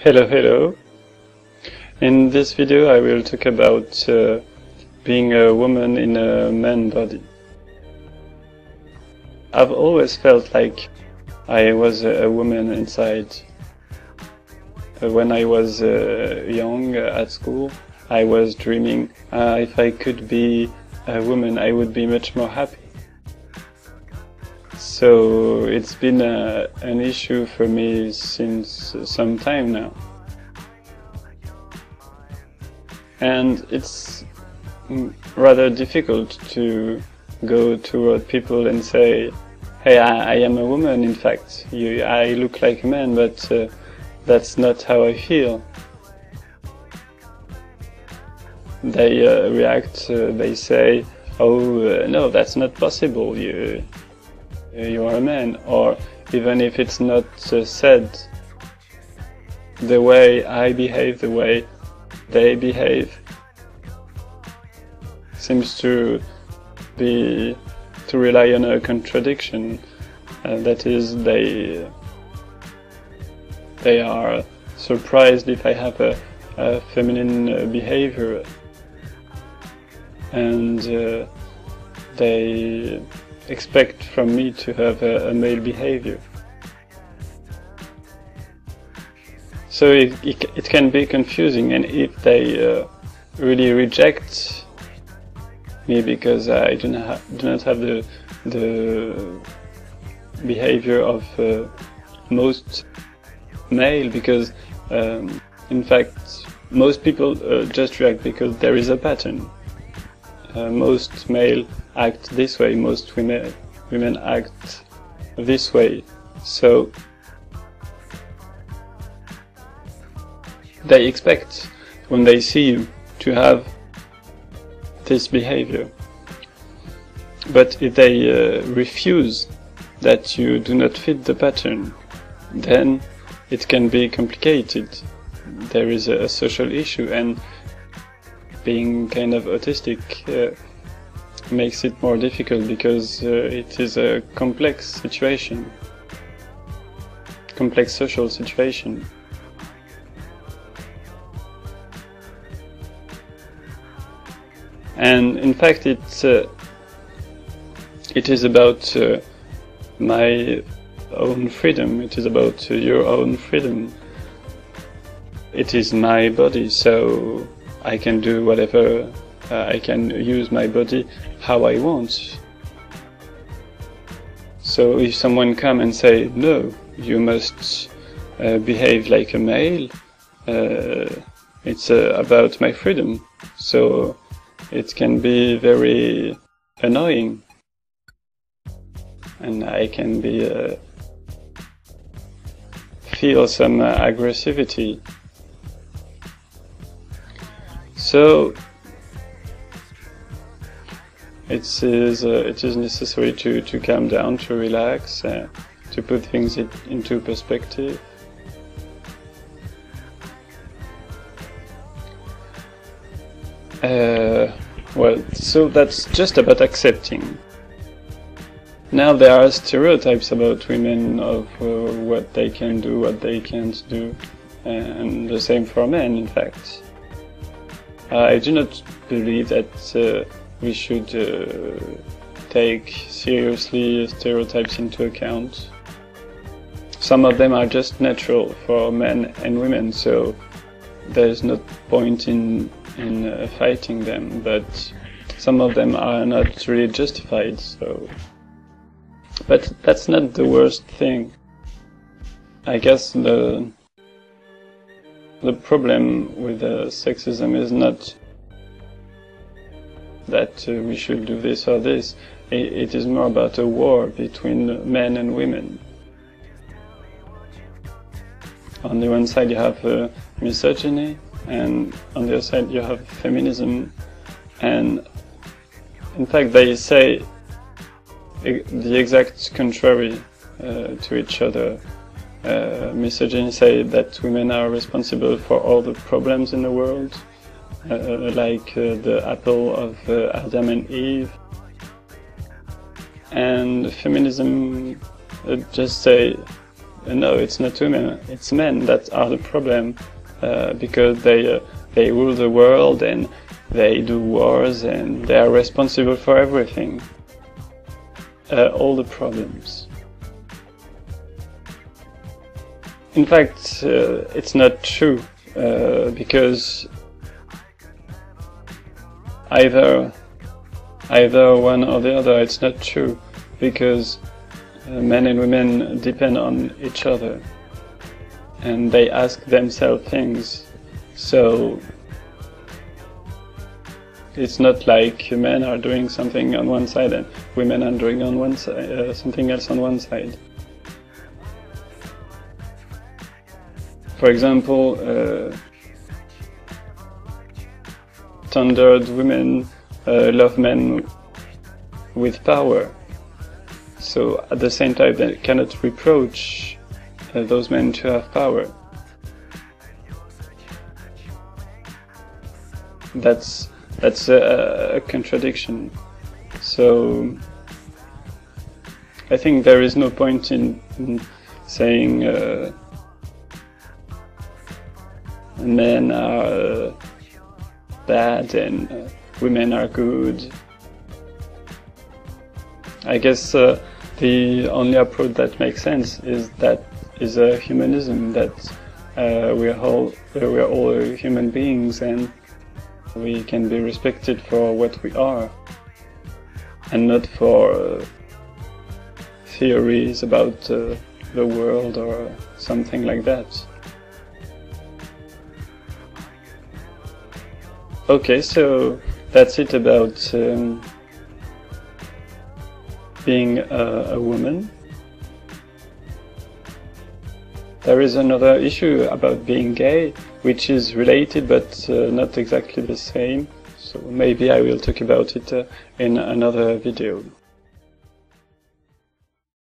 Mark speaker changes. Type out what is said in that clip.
Speaker 1: Hello, hello. In this video I will talk about being a woman in a man body. I've always felt like I was a woman inside. When I was young at school, I was dreaming if I could be a woman I would be much more happy. So it's been an issue for me since some time now. And it's rather difficult to go toward people and say, hey, I am a woman, in fact. I look like a man, but that's not how I feel. They react, they say, oh, no, that's not possible, you are a man. Or even if it's not said, the way I behave, the way they behave seems to rely on a contradiction. That is, they are surprised if I have a feminine behavior, and they expect from me to have a male behavior. So it can be confusing, and if they really reject me because I do not have the behavior of most male, because in fact most people just react because there is a pattern. Most male act this way, most women act this way. So they expect, when they see you, to have this behavior. But if they refuse that you do not fit the pattern, then it can be complicated. There is a social issue, and being kind of autistic makes it more difficult, because it is a complex situation, complex social situation. And in fact it is about my own freedom, it is about your own freedom. It is my body, so I can do whatever, I can use my body how I want. So if someone come and say, no, you must behave like a male, it's about my freedom. So it can be very annoying, and I can feel some aggressivity. So it is necessary to calm down, to relax, to put things into perspective. Well, so that's just about accepting. Now there are stereotypes about women, of what they can do, what they can't do, and the same for men, in fact. I do not believe that we should take seriously stereotypes into account. Some of them are just natural for men and women, so there's no point in fighting them, but some of them are not really justified. So, but that's not the worst thing. I guess the problem with sexism is not that we should do this or this. It is more about a war between men and women. On the one side you have misogyny, and on the other side you have feminism, and in fact they say the exact contrary to each other. Misogyny say that women are responsible for all the problems in the world, like the apple of Adam and Eve, and feminism just say No, it's not women, it's men that are the problem, because they rule the world and they do wars and they are responsible for everything, all the problems. In fact, it's not true, because either one or the other, it's not true, because men and women depend on each other and they ask themselves things. So it's not like men are doing something on one side and women are doing on one side, something else on one side. For example, standard women love men with power. So at the same time, they cannot reproach those men to have power. That's a contradiction. So I think there is no point in saying men are bad and women are good. I guess the only approach that makes sense is humanism, that we are all human beings and we can be respected for what we are, and not for theories about the world or something like that. Okay, so that's it about being a woman. There is another issue about being gay, which is related but not exactly the same, so maybe I will talk about it in another video.